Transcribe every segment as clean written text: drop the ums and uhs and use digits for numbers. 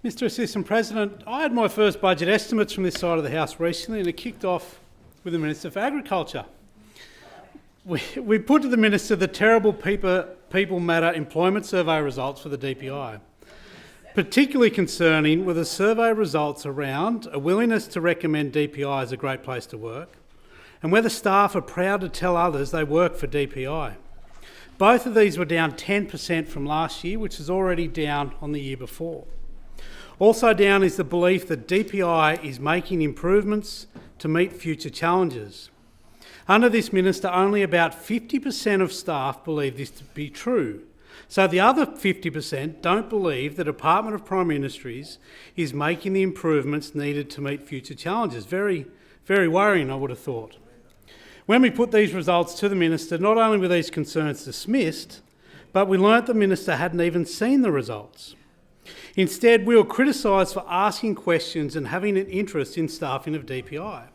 Mr Assistant President, I had my first budget estimates from this side of the House recently, and it kicked off with the Minister for Agriculture. We put to the Minister the terrible People Matter employment survey results for the DPI. Particularly concerning were the survey results around a willingness to recommend DPI as a great place to work, and whether staff are proud to tell others they work for DPI. Both of these were down 10% from last year, which is already down on the year before. Also down is the belief that DPI is making improvements to meet future challenges. Under this minister, only about 50% of staff believe this to be true. So the other 50% don't believe the Department of Primary Industries is making the improvements needed to meet future challenges. Very, very worrying, I would have thought. When we put these results to the minister, not only were these concerns dismissed, but we learnt the minister hadn't even seen the results. Instead, we were criticised for asking questions and having an interest in staffing of DPI.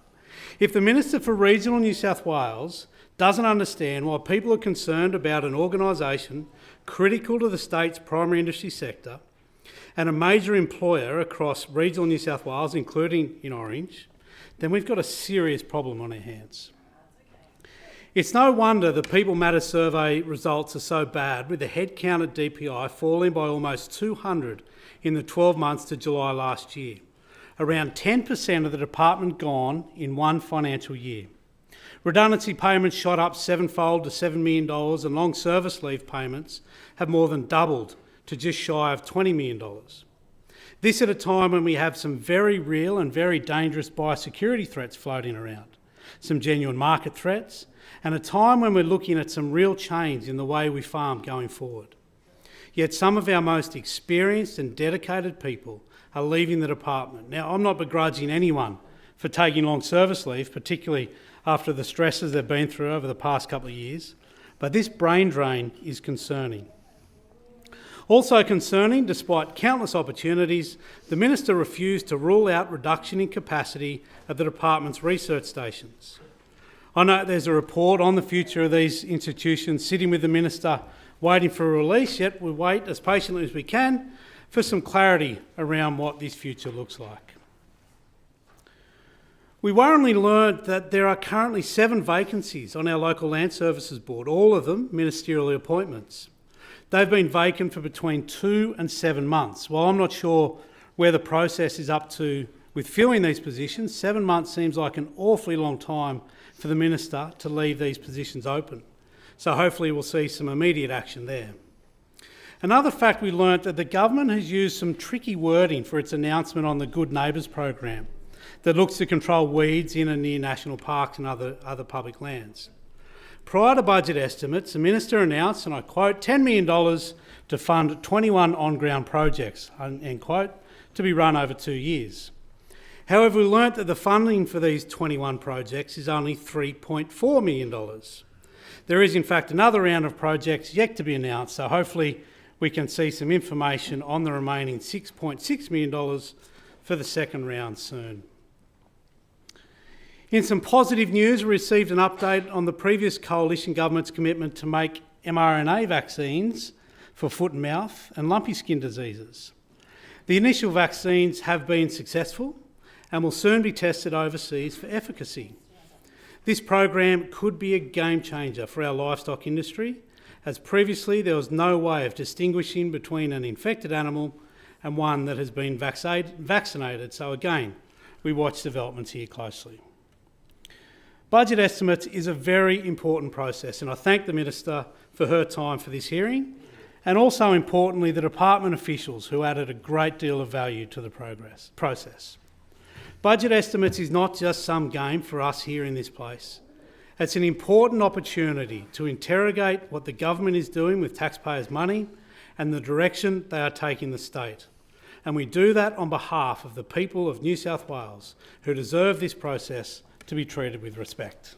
If the Minister for Regional New South Wales doesn't understand why people are concerned about an organisation critical to the state's primary industry sector and a major employer across regional New South Wales, including in Orange, then we've got a serious problem on our hands. It's no wonder the People Matter survey results are so bad, with the headcount at DPI falling by almost 200 in the 12 months to July last year. Around 10% of the department gone in one financial year. Redundancy payments shot up sevenfold to $7 million, and long service leave payments have more than doubled to just shy of $20 million. This at a time when we have some very real and very dangerous biosecurity threats floating around, some genuine market threats, and a time when we're looking at some real change in the way we farm going forward. Yet some of our most experienced and dedicated people are leaving the department. Now, I'm not begrudging anyone for taking long service leave, particularly after the stresses they've been through over the past couple of years, but this brain drain is concerning. Also concerning, despite countless opportunities, the Minister refused to rule out reduction in capacity at the department's research stations. I know there's a report on the future of these institutions sitting with the Minister waiting for a release, yet we wait as patiently as we can for some clarity around what this future looks like. We worryingly learned that there are currently 7 vacancies on our local land services board, all of them ministerial appointments. They've been vacant for between 2 and 7 months. While I'm not sure where the process is up to with filling these positions, 7 months seems like an awfully long time for the Minister to leave these positions open. So hopefully we'll see some immediate action there. Another fact we learnt that the government has used some tricky wording for its announcement on the Good Neighbours program that looks to control weeds in and near national parks and other public lands. Prior to budget estimates, the Minister announced, and I quote, $10 million to fund 21 on-ground projects, end quote, to be run over 2 years. However, we learnt that the funding for these 21 projects is only $3.4 million. There is in fact another round of projects yet to be announced, so hopefully we can see some information on the remaining $6.6 million for the second round soon. In some positive news, we received an update on the previous coalition government's commitment to make mRNA vaccines for foot and mouth and lumpy skin diseases. The initial vaccines have been successful and will soon be tested overseas for efficacy. This program could be a game changer for our livestock industry, as previously there was no way of distinguishing between an infected animal and one that has been vaccinated. So again, we watch developments here closely. Budget estimates is a very important process, and I thank the Minister for her time for this hearing, and also importantly the department officials who added a great deal of value to the process. Budget estimates is not just some game for us here in this place. It's an important opportunity to interrogate what the government is doing with taxpayers' money and the direction they are taking the state. And we do that on behalf of the people of New South Wales who deserve this process to be treated with respect.